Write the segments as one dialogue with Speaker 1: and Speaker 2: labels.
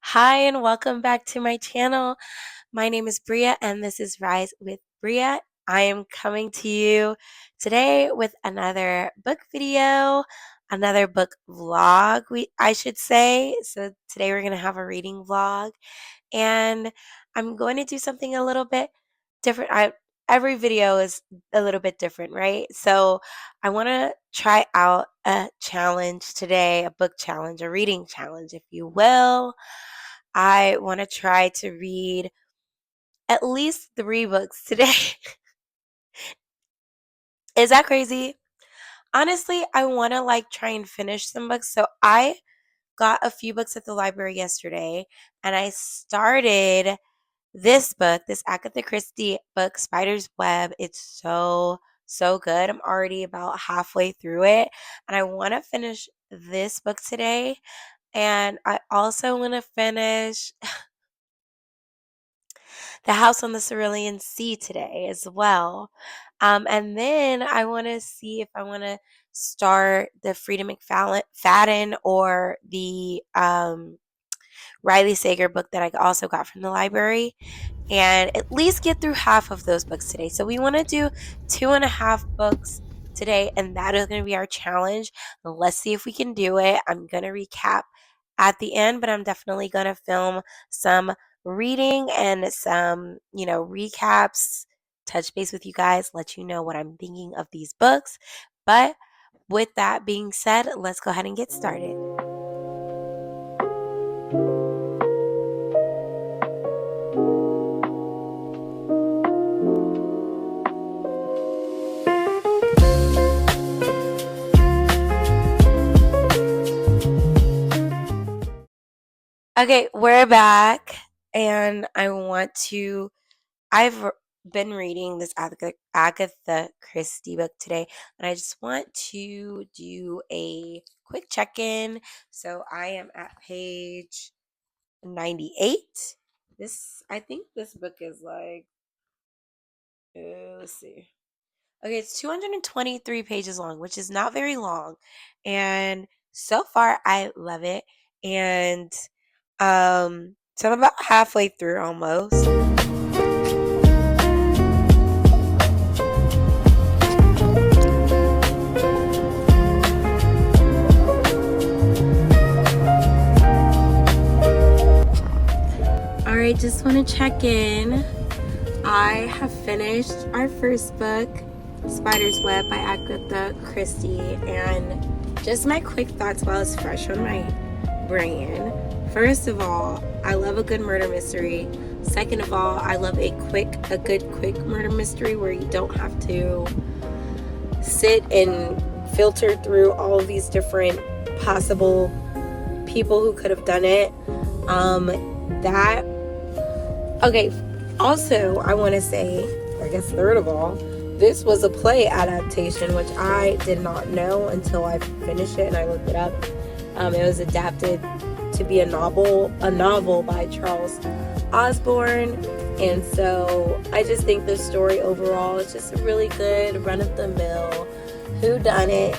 Speaker 1: Hi, and welcome back to my channel. My name is Bria, and this is Rise with Bria. I am coming to you today with another book video, another book vlog, I should say. So today we're going to have a reading vlog, and I'm going to do something a little bit different. Every video is a little bit different, right? So I want to try out a challenge today, a book challenge, a reading challenge, if you will. I want to try to read at least 3 books today. Is that crazy? Honestly, I want to try and finish some books. So I got a few books at the library yesterday, and I started this book, this Agatha Christie book, Spider's Web. It's so good. I'm already about halfway through it, and I want to finish this book today. And I also want to finish The House on the Cerulean Sea today as well. And then I want to see if I want to start the Frida McFadden or the Riley Sager book that I also got from the library, and at least get through half of those books today. So we want to do 2.5 books today, and that is going to be our challenge. Let's see if we can do it. I'm going to recap at the end, but I'm definitely going to film some reading and some, recaps, touch base with you guys, let you know what I'm thinking of these books. But with that being said, let's go ahead and get started. Okay, we're back, and I've been reading this Agatha Christie book today, and I just want to do a quick check-in. So I am at page 98. I think this book is let's see. Okay, it's 223 pages long, which is not very long. And so far, I love it. And so I'm about halfway through almost. All right, just want to check in. I have finished our first book, Spider's Web by Agatha Christie, and just my quick thoughts while it's fresh on my brain. First of all, I love a good murder mystery. Second of all, I love a good quick murder mystery where you don't have to sit and filter through all of these different possible people who could have done it. Also, I want to say, I guess third of all, this was a play adaptation, which I did not know until I finished it and I looked it up. It was adapted to be a novel by Charles Osborne, and so I just think the story overall is just a really good run-of-the-mill whodunit,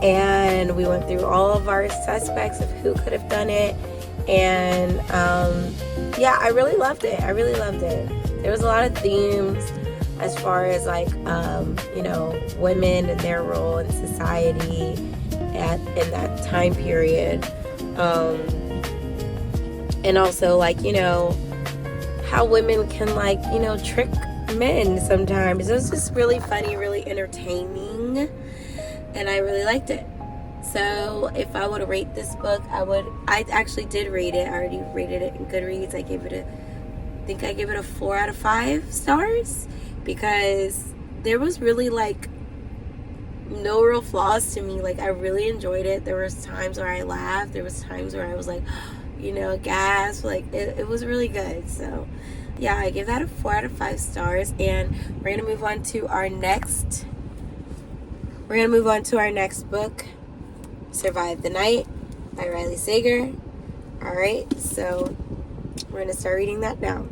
Speaker 1: and we went through all of our suspects of who could have done it, and yeah, I really loved it. There was a lot of themes as far as women and their role in society in that time period, and also how women can trick men sometimes. It was just really funny, really entertaining, and I really liked it. So if I were to rate this book, I actually did rate it. I already rated it in Goodreads. I gave it a 4 out of 5 stars, because there was really no real flaws to me. I really enjoyed it. There was times where I laughed. There was times where I was gasp. It was really good. So yeah, I give that a 4 out of 5 stars, and we're gonna move on to our next book, Survive the Night by Riley Sager. Alright, so we're going to start reading that now.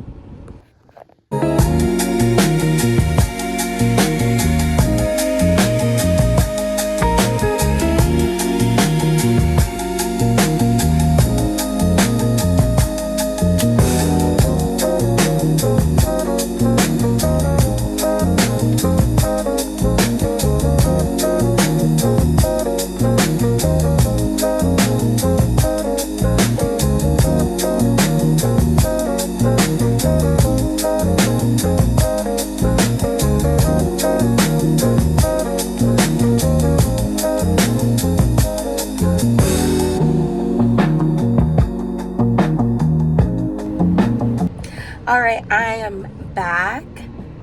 Speaker 1: All right, I am back,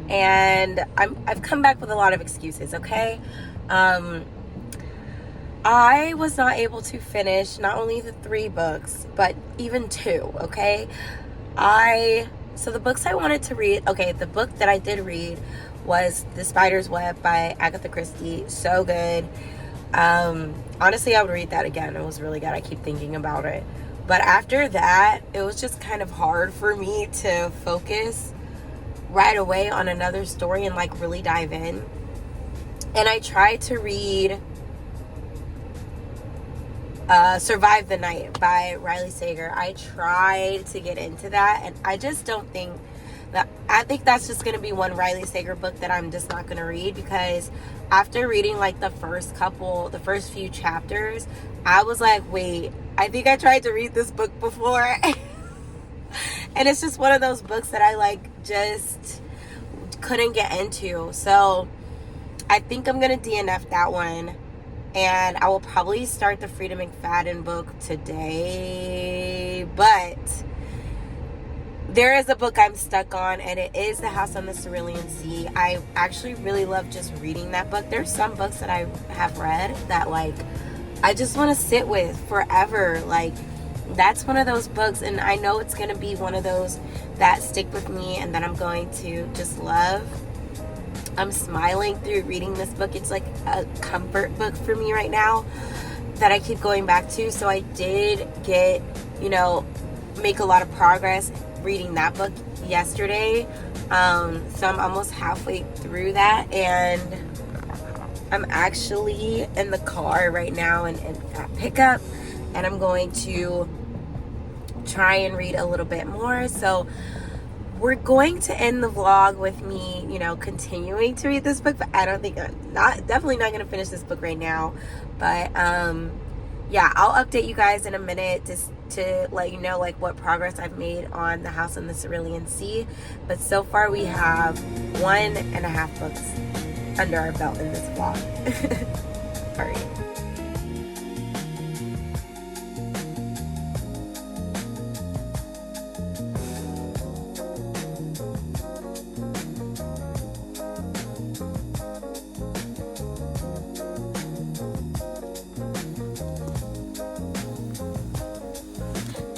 Speaker 1: and I've come back with a lot of excuses. Okay, I was not able to finish not only the 3 books, but even 2. Okay, so the books I wanted to read. Okay, the book that I did read was The Spider's Web by Agatha Christie. So good. Honestly, I would read that again. It was really good. I keep thinking about it. But after that, it was just kind of hard for me to focus right away on another story and like really dive in. And I tried to read Survive the Night by Riley Sager. I tried to get into that, and I just don't think that, I think that's just going to be one Riley Sager book that I'm just not going to read, because after reading like the first few chapters, I was like, wait, I think I tried to read this book before. And it's just one of those books that I like just couldn't get into. So I think I'm going to DNF that one. And I will probably start the Frida McFadden book today. But there is a book I'm stuck on, and it is The House on the Cerulean Sea. I actually really love just reading that book. There's some books that I have read that like I just want to sit with forever. Like, that's one of those books, and I know it's going to be one of those that stick with me and that I'm going to just love. I'm smiling through reading this book. It's like a comfort book for me right now that I keep going back to. So I did make a lot of progress reading that book yesterday. So I'm almost halfway through that, and I'm actually in the car right now and at pickup, and I'm going to try and read a little bit more. So we're going to end the vlog with me, continuing to read this book, but I don't think definitely not going to finish this book right now. But yeah, I'll update you guys in a minute to let you know like what progress I've made on The House on the Cerulean Sea. But so far we have 1.5 books under our belt in this vlog. All right.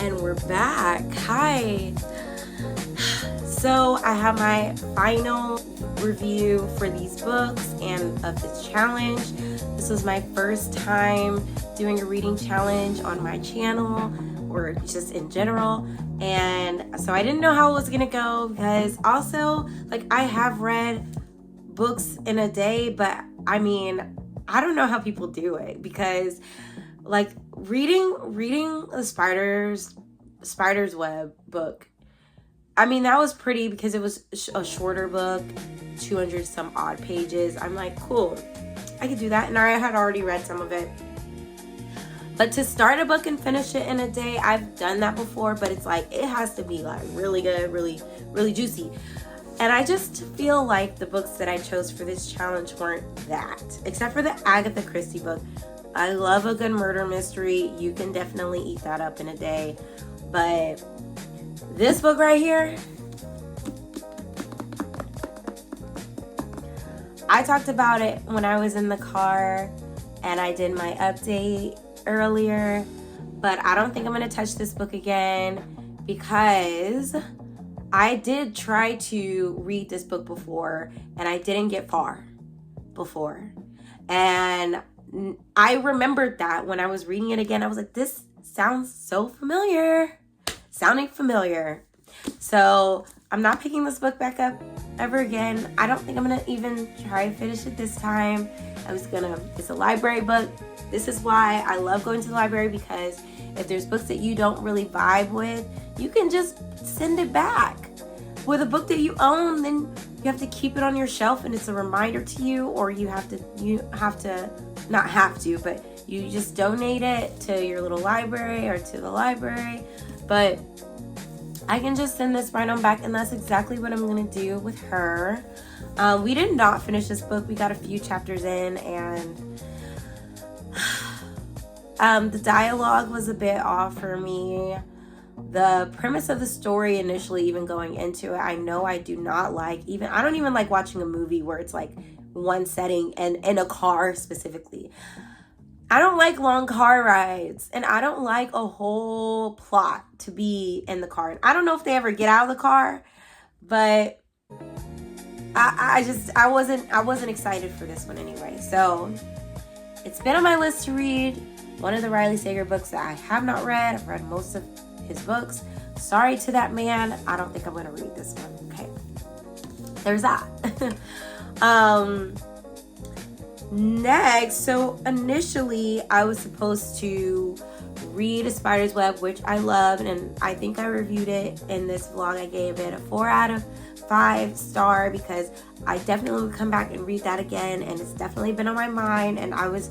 Speaker 1: And we're back. Hi. So I have my final review for these books and of this challenge. This was my first time doing a reading challenge on my channel, or just in general, and so I didn't know how it was gonna go, because also like I have read books in a day, but I mean, I don't know how people do it, because like reading the Spider's Web book, I mean, that was pretty because it was a shorter book, 200 some odd pages. I'm like, cool, I could do that. And I had already read some of it. But to start a book and finish it in a day, I've done that before, but it's like, it has to be like really good, really, really juicy. And I just feel like the books that I chose for this challenge weren't that, except for the Agatha Christie book. I love a good murder mystery. You can definitely eat that up in a day. But this book right here, I talked about it when I was in the car and I did my update earlier, but I don't think I'm going to touch this book again, because I did try to read this book before and I didn't get far before. And I remembered that when I was reading it again, I was like, this sounds so familiar. Sounding familiar. So I'm not picking this book back up ever again. I don't think I'm gonna even try to finish it this time. It's a library book. This is why I love going to the library, because if there's books that you don't really vibe with, you can just send it back. With a book that you own, then you have to keep it on your shelf and it's a reminder to you, or you just donate it to your little library or to the library. But I can just send this right on back, and that's exactly what I'm going to do with her. We did not finish this book. We got a few chapters in, and the dialogue was a bit off for me. The premise of the story initially, even going into it, I know I do not like, even I don't even like watching a movie where it's like one setting and in a car specifically. I don't like long car rides, and I don't like a whole plot to be in the car. And I don't know if they ever get out of the car, but I wasn't excited for this one anyway. So it's been on my list to read. One of the Riley Sager books that I have not read. I've read most of his books. Sorry to that man. I don't think I'm going to read this one. Okay. There's that. Next, so initially I was supposed to read A Spider's Web, which I love, and I think I reviewed it in this vlog. I gave it a 4 out of 5 star because I definitely would come back and read that again, and it's definitely been on my mind. And I was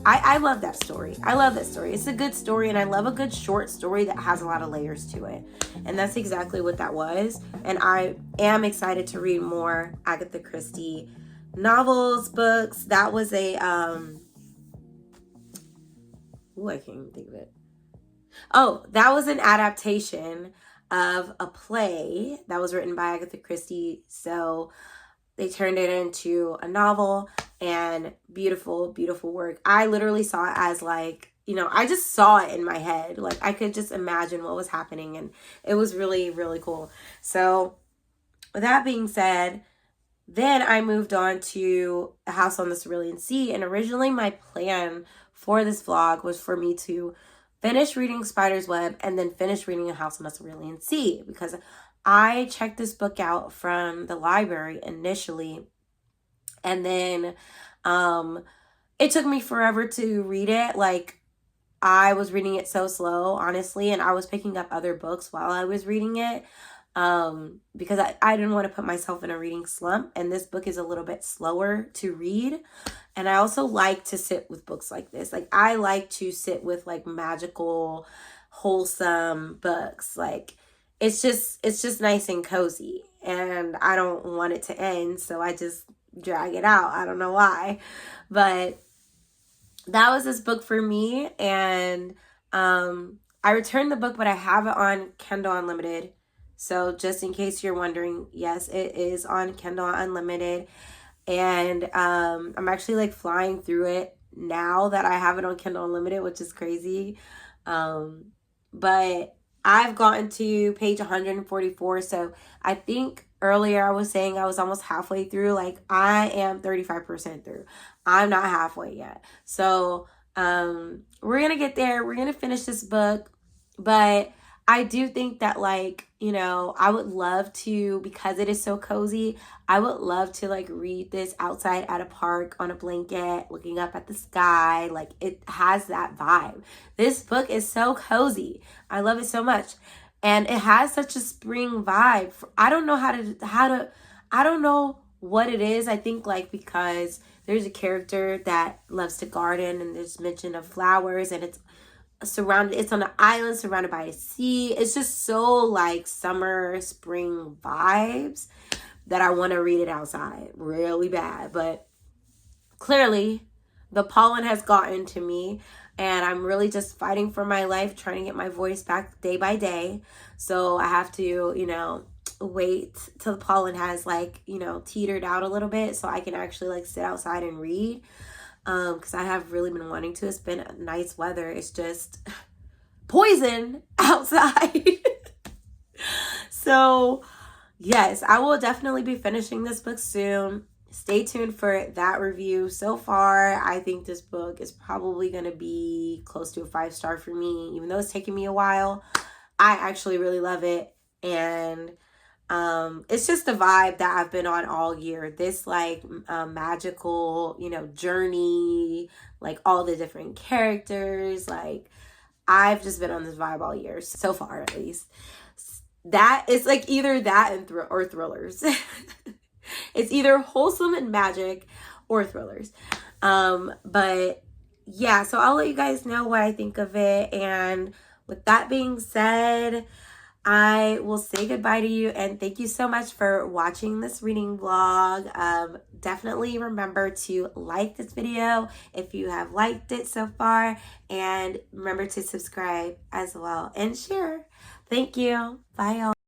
Speaker 1: I love that story. I love that story. It's a good story, and I love a good short story that has a lot of layers to it, and that's exactly what that was. And I am excited to read more Agatha Christie novels, books. That was a I can't even think of it. Oh, that was an adaptation of a play that was written by Agatha Christie. So they turned it into a novel, and beautiful, beautiful work. I literally saw it as like, I just saw it in my head. Like I could just imagine what was happening, and it was really, really cool. So with that being said, then I moved on to A House on the Cerulean Sea, and originally my plan for this vlog was for me to finish reading Spider's Web and then finish reading A House on the Cerulean Sea, because I checked this book out from the library initially, and then it took me forever to read it. Like, I was reading it so slow, honestly, and I was picking up other books while I was reading it, because I didn't want to put myself in a reading slump, and this book is a little bit slower to read. And I also like to sit with books like this. Like, I like to sit with like magical, wholesome books. Like, it's just nice and cozy, and I don't want it to end, so I just drag it out. I don't know why, but that was this book for me. And I returned the book, but I have it on Kindle Unlimited. So just in case you're wondering, yes, it is on Kindle Unlimited. And I'm actually like flying through it now that I have it on Kindle Unlimited, which is crazy. But I've gotten to page 144. So I think earlier I was saying I was almost halfway through. Like, I am 35% through. I'm not halfway yet. So we're going to get there. We're going to finish this book. But I do think that, like, I would love to, because it is so cozy, I would love to like read this outside at a park on a blanket, looking up at the sky. Like, it has that vibe. This book is so cozy. I love it so much. And it has such a spring vibe. I don't know I don't know what it is. I think like because there's a character that loves to garden, and there's mention of flowers, and it's on an island surrounded by a sea. It's just so like summer, spring vibes that I want to read it outside really bad. But clearly the pollen has gotten to me, and I'm really just fighting for my life, trying to get my voice back day by day. So I have to, wait till the pollen has like, teetered out a little bit so I can actually like sit outside and read. Because I have really been wanting to. It's been nice weather. It's just poison outside. So yes, I will definitely be finishing this book soon. Stay tuned for that review. So far, I think this book is probably going to be close to a 5-star for me, even though it's taking me a while. I actually really love it. And it's just the vibe that I've been on all year. This like magical, journey, like all the different characters. Like, I've just been on this vibe all year, so far at least. That it's like either that or thrillers. It's either wholesome and magic or thrillers. But yeah, so I'll let you guys know what I think of it. And with that being said, I will say goodbye to you, and thank you so much for watching this reading vlog. Definitely remember to like this video if you have liked it so far, and remember to subscribe as well and share. Thank you. Bye, y'all.